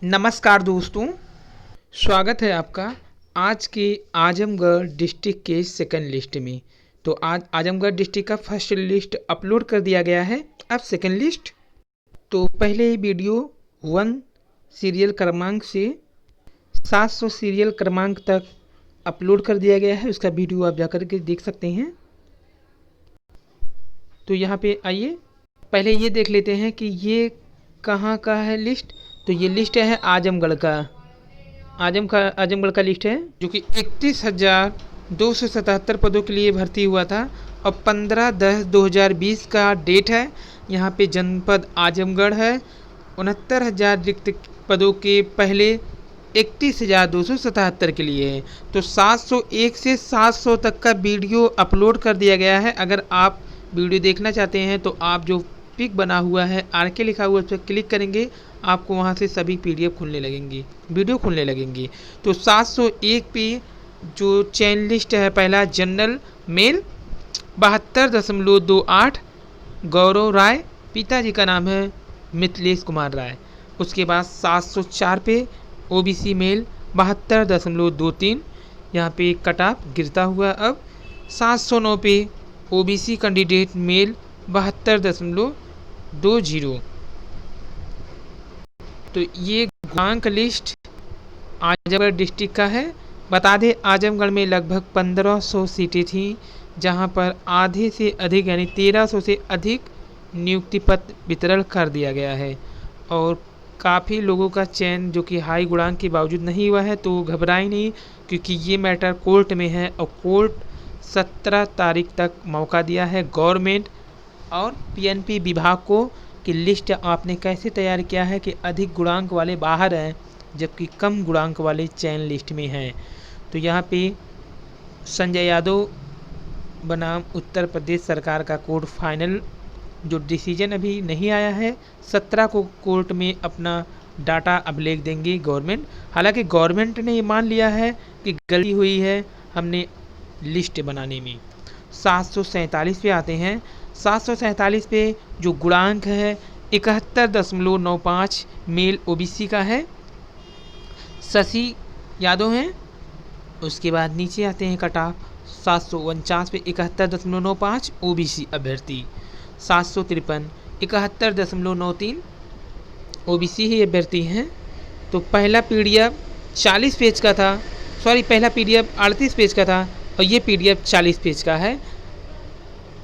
नमस्कार दोस्तों, स्वागत है आपका आज के आजमगढ़ डिस्ट्रिक्ट के सेकंड लिस्ट में। तो आज आजमगढ़ डिस्ट्रिक्ट का फर्स्ट लिस्ट अपलोड कर दिया गया है। अब सेकंड लिस्ट, तो पहले वीडियो 1 सीरियल क्रमांक से 700 सीरियल क्रमांक तक अपलोड कर दिया गया है। उसका वीडियो आप जाकर के देख सकते हैं। तो यहाँ पे आइए, पहले ये देख लेते हैं कि ये कहाँ का है लिस्ट। तो ये लिस्ट है आजमगढ़ का, आजमगढ़ का लिस्ट है, जो कि 31,277 पदों के लिए भर्ती हुआ था और 15/10/2020 का डेट है। यहाँ पे जनपद आजमगढ़ है। 69,000 रिक्त पदों के पहले 31,277 के लिए है। तो 701 से 700 तक का वीडियो अपलोड कर दिया गया है। अगर आप वीडियो देखना चाहते हैं तो आप जो पिक बना हुआ है आरके लिखा हुआ है उस पर क्लिक करेंगे, आपको वहां से सभी पीडीएफ खुलने लगेंगी, वीडियो खुलने लगेंगी। तो 701 पे जो चैन लिस्ट है, पहला जनरल मेल 72.28 गौरव राय, पिताजी का नाम है मिथिलेश कुमार राय। उसके बाद 704 पे ओबीसी मेल 72.23, यहाँ पे कट ऑफ गिरता हुआ। अब 709 पे ओबीसी कैंडिडेट मेल 72.20। तो ये गुणांक लिस्ट आजमगढ़ डिस्ट्रिक्ट का है। बता दें, आजमगढ़ में लगभग 1500 सीटें थीं, जहां पर आधे से अधिक यानी 1300 से अधिक नियुक्ति पत्र वितरण कर दिया गया है। और काफ़ी लोगों का चयन जो कि हाई गुणांक के बावजूद नहीं हुआ है, तो घबराई नहीं, क्योंकि ये मैटर कोर्ट में है और कोर्ट 17 तारीख तक मौका दिया है गवर्नमेंट और पीएनपी विभाग को कि लिस्ट आपने कैसे तैयार किया है कि अधिक गुणांक वाले बाहर हैं जबकि कम गुणांक वाले चयन लिस्ट में हैं। तो यहाँ पे संजय यादव बनाम उत्तर प्रदेश सरकार का कोर्ट फाइनल जो डिसीजन अभी नहीं आया है, 17 को कोर्ट में अपना डाटा अभिलेख देंगी गवर्नमेंट। हालांकि गवर्नमेंट ने ये मान लिया है कि गलती हुई है हमने लिस्ट बनाने में। 747 पे आते हैं। 747 पे जो गुणांक है 71.95 मेल ओबीसी का है, शशि यादव हैं। उसके बाद नीचे आते हैं कट ऑफ 749 पे 71.95 ओबीसी अभ्यर्थी, 753 71.93 ओबीसी ही अभ्यर्थी हैं। तो पहला पीडीएफ 40 पेज का था, पहला पीडीएफ 38 पेज का था और ये पीडीएफ 40 पेज का है।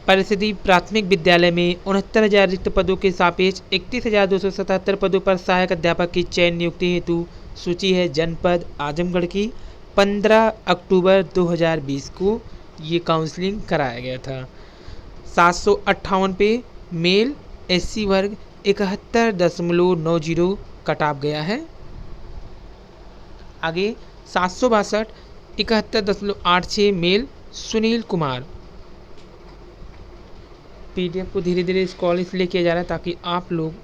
परिषदीय प्राथमिक विद्यालय में 69,000 रिक्त पदों के सापेक्ष 31,277 पदों पर सहायक अध्यापक की चयन नियुक्ति हेतु सूची है जनपद आजमगढ़ की। 15 अक्टूबर 2020 को ये काउंसलिंग कराया गया था। 758 पे मेल एससी वर्ग 71.90 कट ऑफ गया है। आगे 762 71.86 मेल सुनील कुमार। पीडीएफ को धीरे धीरे स्क्रॉल इसलिए किया जा रहा है ताकि आप लोग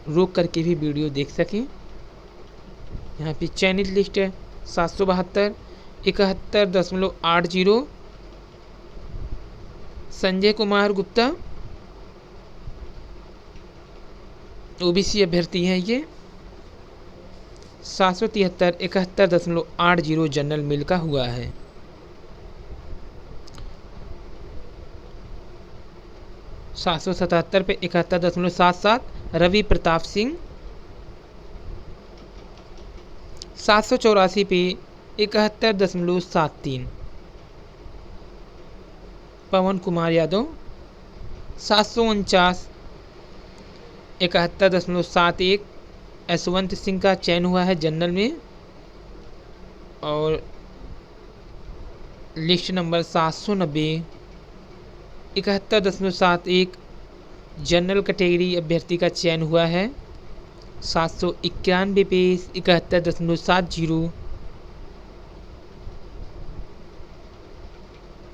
रोक करके भी वीडियो देख सकें। यहाँ पे चयनित लिस्ट है 772 71.80 संजय कुमार गुप्ता, ओबीसी अभ्यर्थी हैं ये। 773 71.80 जनरल मेल का हुआ है। 777 पे 71.77 रवि प्रताप सिंह। 784 पे 71.73 पवन कुमार यादव। 749 71.71 यशवंत सिंह का चयन हुआ है जनरल में। और लिस्ट नंबर 790 71.71 जनरल कैटेगरी अभ्यर्थी का चयन हुआ है। 791 पे 71.70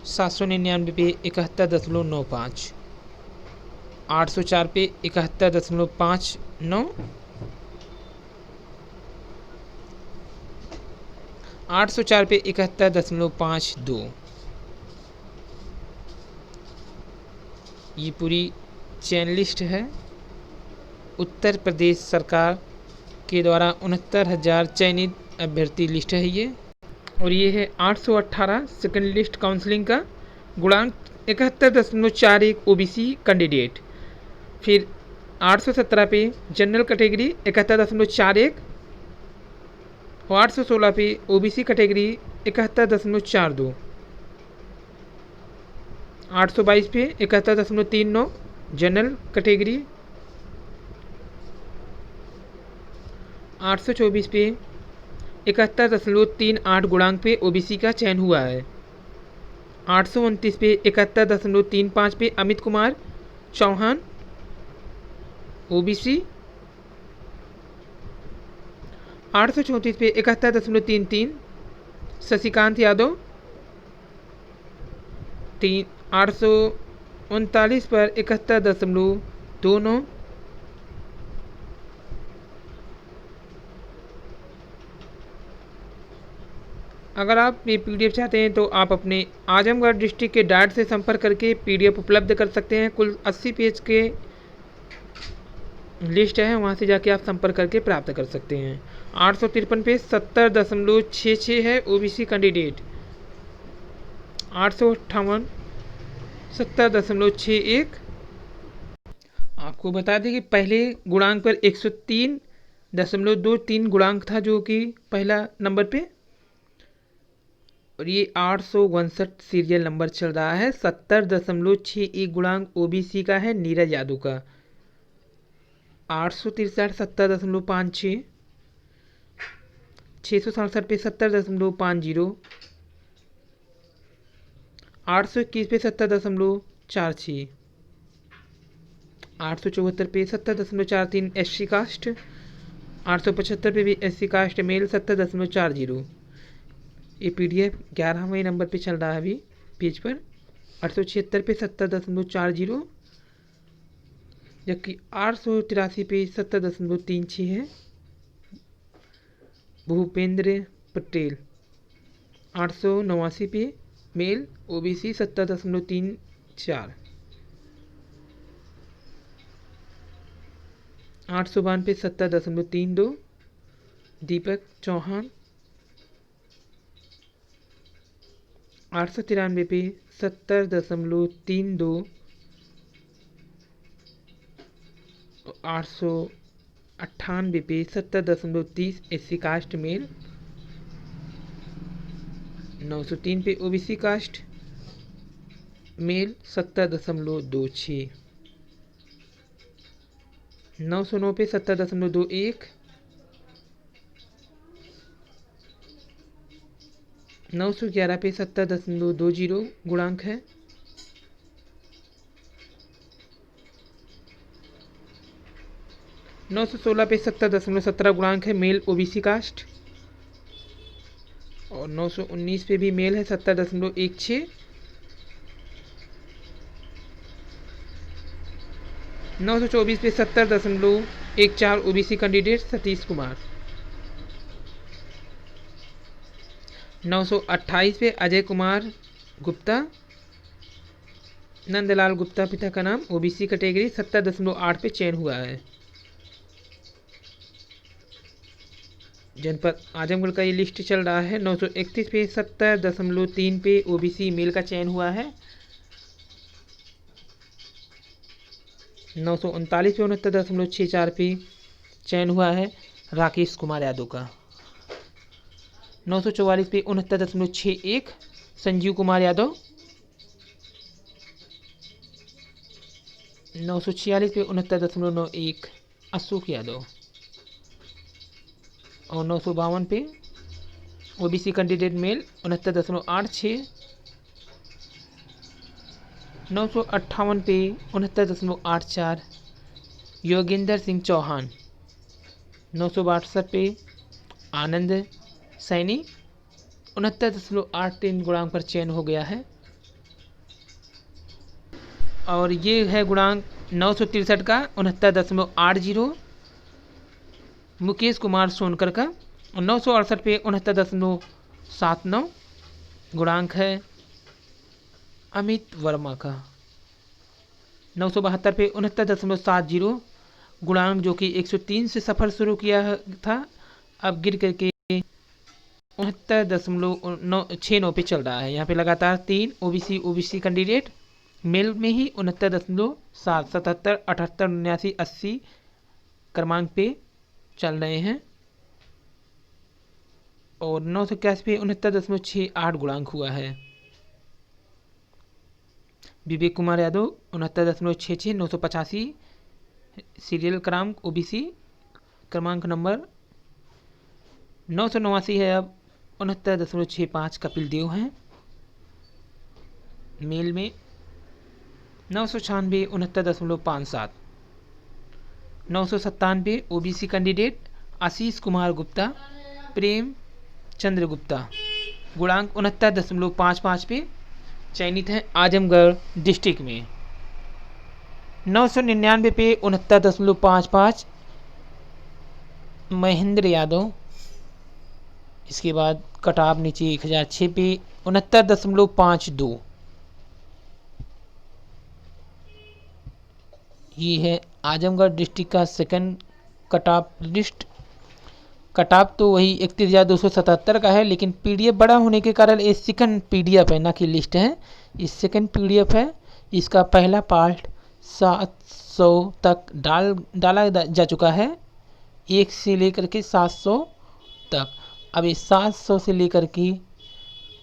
799 पे 71.95 804 पे 71.59 804 पे 71.52। ये पूरी चेन लिस्ट है। उत्तर प्रदेश सरकार के द्वारा 69,000 चयनित अभ्यर्थी लिस्ट है ये। और ये है 818 सेकेंड लिस्ट काउंसलिंग का गुणांक 71.41 ओबीसी कैंडिडेट। फिर 817 पे जनरल कैटेगरी 71.41 और 816 पे ओबीसी कैटेगरी 71.42, 822 पे 71.39 जनरल कैटेगरी, 824 पे 71.38 गुणांक पे ओबीसी का चयन हुआ है। 829 पे 71.35 पे अमित कुमार चौहान ओबीसी। 834 पे 71.33 शशिकांत यादव। 839 पर 71.29। अगर आप ये पीडीएफ चाहते हैं तो आप अपने आजमगढ़ डिस्ट्रिक्ट के डायट से संपर्क करके पीडीएफ उपलब्ध कर सकते हैं। कुल 80 पेज के लिस्ट है, वहाँ से जाके आप संपर्क करके प्राप्त कर सकते हैं। 853 पे 70.66 है ओबीसी कैंडिडेट। 858 70.61। आपको बता दें कि पहले गुणांक पर 103.23 गुणांक था, जो कि पहला नंबर पे, और ये 859 सीरियल नंबर चल रहा है। 70.61 गुणांक ओबीसी का है नीरज यादव का। 863 70.56, 667 पे 70.50, 821 पे 70.46, 874 पे 70.43 SC कास्ट, 875 पे भी SC कास्ट मेल 70.40। ये पीडीएफ 11वें नंबर पे चल रहा है अभी पेज पर। 876 पे 70.40, जबकि 883 पे 70.36 है भूपेंद्र पटेल। 889 पे मेल ओबीसी 70.34। 892 पे 70.32 दीपक चौहान। 893 पे 70.32, 898 पे 70.30 SC कास्ट मेल। 903 पे ओबीसी कास्ट मेल 70.26। 909 पे 70.21, 911 पे 70.20 गुणांक है। 916 पे 70.17 गुणांक है मेल ओबीसी कास्ट। और 919 पे भी मेल है 70.16। 924 पे 70.14 ओबीसी कैंडिडेट सतीश कुमार। 928 पे अजय कुमार गुप्ता, नंदलाल गुप्ता पिता का नाम, ओबीसी कैटेगरी 70.8 पे चयन हुआ है। जनपद आजमगढ़ का ये लिस्ट चल रहा है। 931 पे 70.3 पे ओबीसी मेल का चयन हुआ है। 939 पे 69.64 पे चयन हुआ है राकेश कुमार यादव का। 944 पे 69.61 संजीव कुमार यादव। 946 पे 69.91 अशोक यादव। और 952 पे ओबीसी कैंडिडेट मेल 69.86। 958 पे 69.84 योगेंद्र सिंह चौहान। 962 पे आनंद सैनी 69.83 गुणांक पर चयन हो गया है। और ये है गुणांक 963 का 69.80 मुकेश कुमार सोनकर का। और 968 पे 69.79 गुणांक है अमित वर्मा का। 972 पे 69.70 गुणांक जो कि 103 से सफ़र शुरू किया था, अब गिर करके 69.69 पे चल रहा है। यहाँ पे लगातार 3 ओबीसी कैंडिडेट मेल में ही 69.7, 77, 78, 79, 80 क्रमांक पे चल रहे हैं और 981 पे 69.68 गुणांक हुआ है। विवेक कुमार यादव 69.66, 985 सीरियल क्रमांक ओबीसी क्रमांक नंबर 989 है। अब 69.65 कपिल देव हैं मेल में। 996 69.57, 997 ओबीसी कैंडिडेट आशीष कुमार गुप्ता, प्रेम चंद्र गुप्ता, गुणांक 69.55 पे चयनित हैं आजमगढ़ डिस्ट्रिक्ट में। 999 पे 69.55 महेंद्र यादव। इसके बाद कटाव नीचे 1006 पे 69.52, ये है आजमगढ़ डिस्ट्रिक्ट का सेकंड कटाप लिस्ट। कटाप तो वही 31,277 का है, लेकिन पीडीएफ बड़ा होने के कारण ये सेकंड पीडीएफ है, ना कि लिस्ट है। ये सेकंड पीडीएफ है। इसका पहला पार्ट 700 तक डाला जा चुका है, 1 से लेकर के 700 तक। अब ये 700 से लेकर के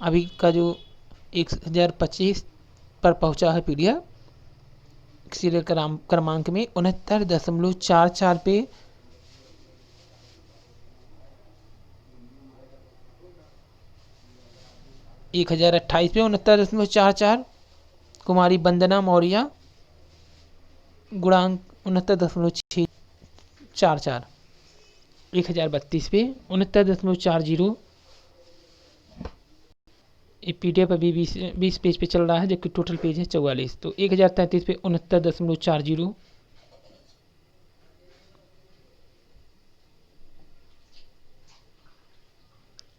अभी का जो 1025 पर पहुंचा है पीडीएफ सीरियल क्रमांक में 69.44 पे 1028 पे 69.44 कुमारी वंदना मौर्य, गुणांक 69.644। 1032 पे 69.40। ये पीडीएफ अभी 20 पेज पे चल रहा है, जबकि टोटल पेज है 44। तो 1033 पे 69.40।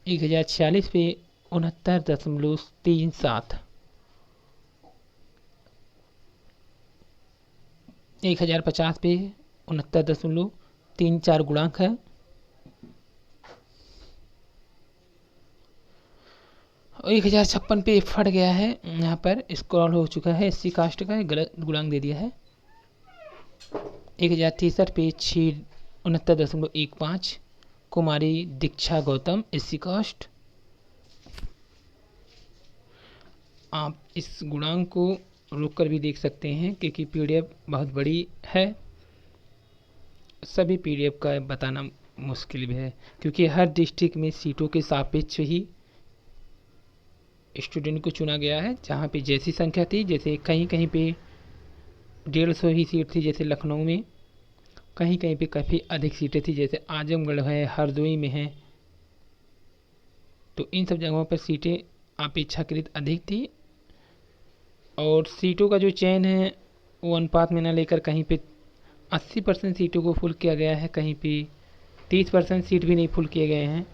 1046 पे 69.37। 1050 पे 69.34 गुणांक है। 1056 पे फट गया है, यहाँ पर स्क्रॉल हो चुका है, एससी कास्ट का गलत गुणांक दे दिया है। 1063 पे 69.15 कुमारी दीक्षा गौतम, एससी कास्ट। आप इस गुणांक को रुक कर भी देख सकते हैं, क्योंकि पीडीएफ बहुत बड़ी है। सभी पीडीएफ का बताना मुश्किल भी है, क्योंकि हर डिस्ट्रिक्ट में सीटों के सापेक्ष ही स्टूडेंट को चुना गया है। जहाँ पे जैसी संख्या थी, जैसे कहीं कहीं पे 150 ही सीट थी, जैसे लखनऊ में, कहीं कहीं पे काफ़ी अधिक सीटें थी, जैसे आजमगढ़ है, हरदोई में है। तो इन सब जगहों पर सीटें अपेक्षाकृत अधिक थी और सीटों का जो चयन है वो अनुपात में न लेकर कहीं पे 80% सीटों को फुल किया गया है, कहीं पे 30% सीट भी नहीं फुल किए गए हैं।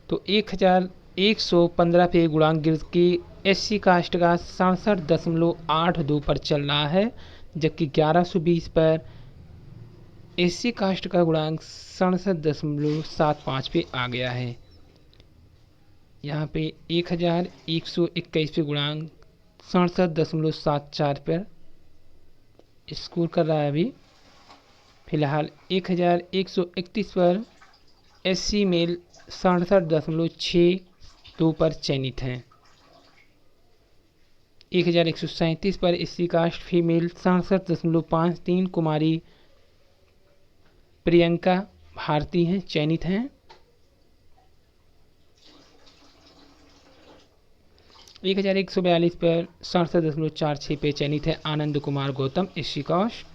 तो 1115 पे गुणांक गिर के एससी कास्ट का 67.82 पर चल रहा है, जबकि 1120 पर एससी कास्ट का गुणांक 67.75 पे आ गया है। यहाँ पे 1121 पे गुणांक 67.74 पर स्कोर कर रहा है। अभी फिलहाल 1131 पर एससी मेल 67.62 पर चयनित हैं। 1137 पर एससी कास्ट फीमेल 67.53 कुमारी प्रियंका भारती हैं, चयनित हैं। 1142 पर 67.46 पे चयनित है आनंद कुमार गौतम, एससी कास्ट।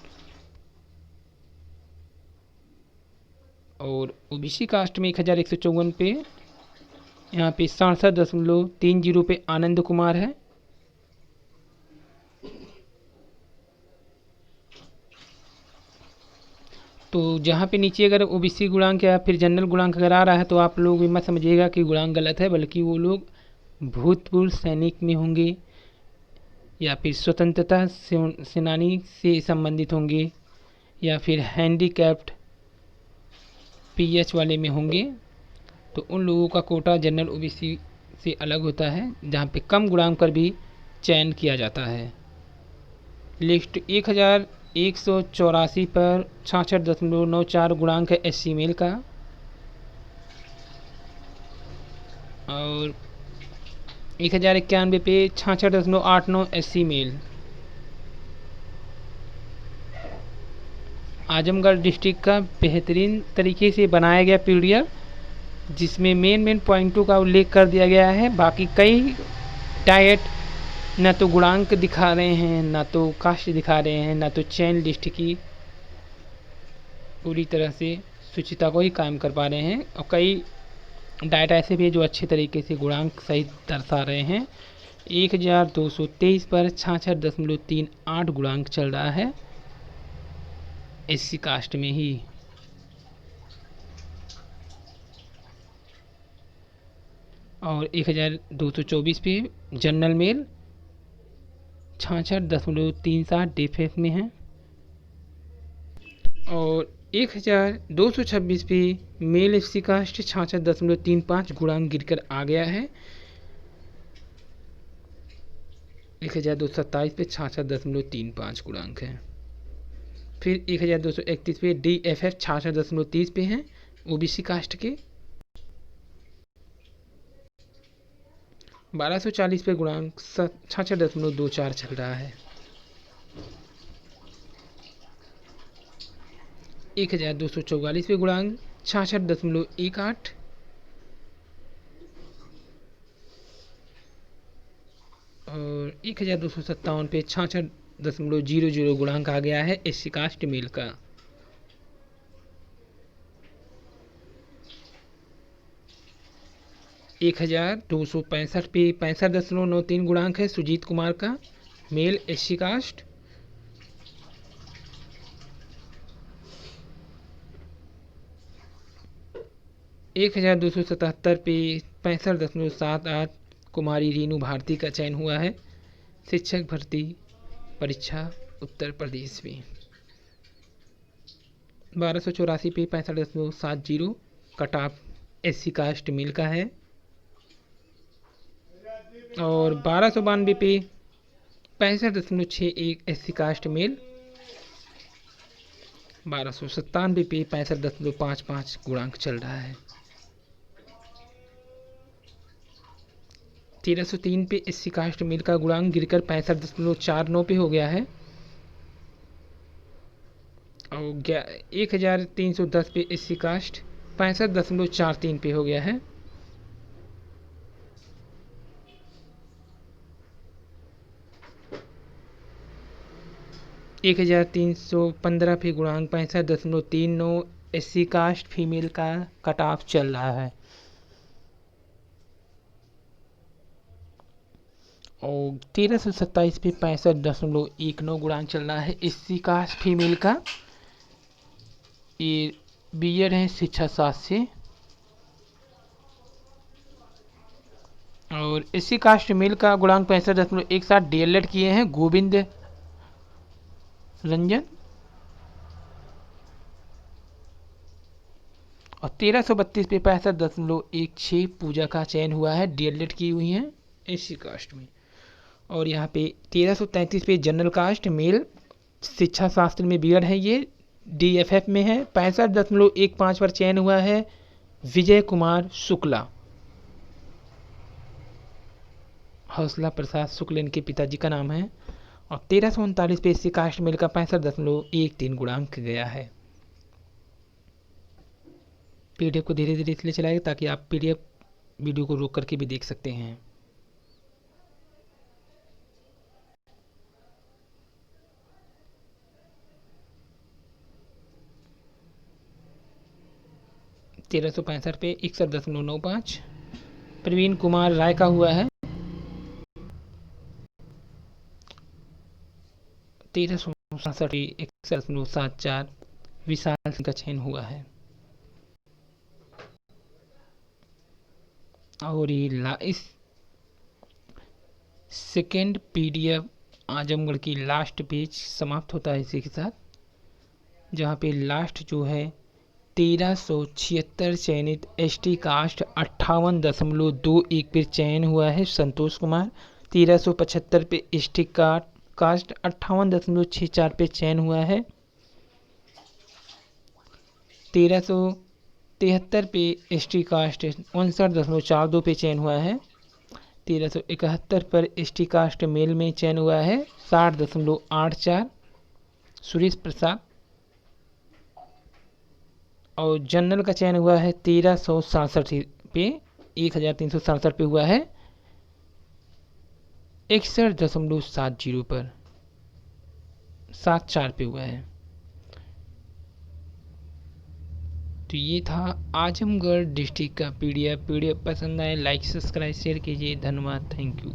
और ओबीसी कास्ट में 1154 पे यहाँ पे 67.30 पे आनंद कुमार है। तो जहाँ पे नीचे अगर ओबीसी गुणांक या फिर जनरल गुणांक अगर आ रहा है, तो आप लोग भी मत समझिएगा कि गुणांक गलत है, बल्कि वो लोग भूतपूर्व सैनिक में होंगे या फिर स्वतंत्रता सेनानी से संबंधित होंगे या फिर हैंडीकैप्ड पीएच वाले में होंगे तो उन लोगों का कोटा जनरल ओबीसी से अलग होता है, जहाँ पे कम गुणांक पर भी चयन किया जाता है। लिस्ट 1184 पर 66.94 गुणांक है एससी मेल का, और 1091 पे 66.89 एससी मेल। आजमगढ़ डिस्ट्रिक्ट का बेहतरीन तरीके से बनाया गया पीडीएफ, जिसमें मेन पॉइंटों का उल्लेख कर दिया गया है। बाकी कई डाइट न तो गुणांक दिखा रहे हैं, न तो कास्ट दिखा रहे हैं, न तो चयन लिस्ट की पूरी तरह से सूचिता को ही कायम कर पा रहे हैं, और कई डाटा ऐसे भी है जो अच्छे तरीके से गुणांक सही दर्शा रहे हैं। 1223 पर 66.38 गुणांक चल रहा है एससी कास्ट में ही। और 1224 पे जनरल मेल 66.37 डेफेफ में है, और 1226 पे मेल एससी कास्ट 66.35 गुणांक गिरकर आ गया है। 1227 पे 66.35 गुणांक है। फिर 1231 पे डीएफएफ 66.30 पे हैं ओबीसी कास्ट के। 1240 पे गुणांक 66.24 चल रहा है। 1244 पे गुणांक 66.18, और 1257 पे 66.00 गुणांक आ गया है एससी कास्ट मेल का। एक 1265 पे 65.93 गुणांक है सुजीत कुमार का, मेल एससी कास्ट। 1277 पे 65.78 कुमारी रीनू भारती का चयन हुआ है शिक्षक भर्ती परीक्षा उत्तर प्रदेश में। 1284 पे 65.70 cut off SC caste mail का है, और 1292 पे 65.61 एससी कास्ट मेल। 1297 पे 65.55 गुणांक चल रहा है। 1303 पे एससी कास्ट मेल का गुणांक गिरकर 65.49 पे हो गया है, और 1310 पे एससी कास्ट 65.43 पे हो गया है। 1315 पे गुणांक 65.39 एससी कास्ट फीमेल का कट ऑफ चल रहा है, और 1327 पे 65.19 गुणांक चल रहा है एससी कास्ट फीमेल का। ये बीएड है शिक्षा शास्त्र से, और एससी कास्ट मेल का गुणांक 65.17 डीएलएड किए हैं गोविंद रंजन, और 1332 पे 65.16 पूजा का चयन हुआ है, डीएलएड की हुई हैं एससी कास्ट में। और यहाँ पे 1333 पे जनरल कास्ट मेल शिक्षा शास्त्र में बीएड है, ये डीएफएफ में है। 65.15 पर चयन हुआ है विजय कुमार शुक्ला, हौसला प्रसाद शुक्ल इनके पिताजी का नाम है, और 1339 पे एससी कास्ट मेल का 65.13 गुणांक गया है। पीडीएफ को धीरे धीरे इसलिए चलाएगा ताकि आप पीडीएफ वीडियो को रोक करके भी देख सकते हैं। तेरह सौ पैंसठ पे 61.95 प्रवीण कुमार राय का हुआ है। 1367 पे 61.74 विशाल सिंह का चयन हुआ है। और ये इस सेकेंड पीडीएफ आजमगढ़ की लास्ट पेज समाप्त होता है इसी के साथ। जहाँ पे लास्ट जो है 1376 चयनित एसटी कास्ट 58.21 पे चयन हुआ है संतोष कुमार। 1375 पे एसटी कास्ट 58.64 पे चयन हुआ है। 1373 पे एसटी कास्ट 59.42 पे चयन हुआ है। 1371 पर एसटी कास्ट मेल में चयन हुआ है 60.84 सुरेश प्रसाद। और जनरल का चयन हुआ है 1367 पे 1367 पे हुआ है 61.70 पर 74 पे हुआ है। तो ये था आजमगढ़ डिस्ट्रिक्ट का पीडीएफ पसंद आए लाइक सब्सक्राइब शेयर कीजिए। धन्यवाद, थैंक यू।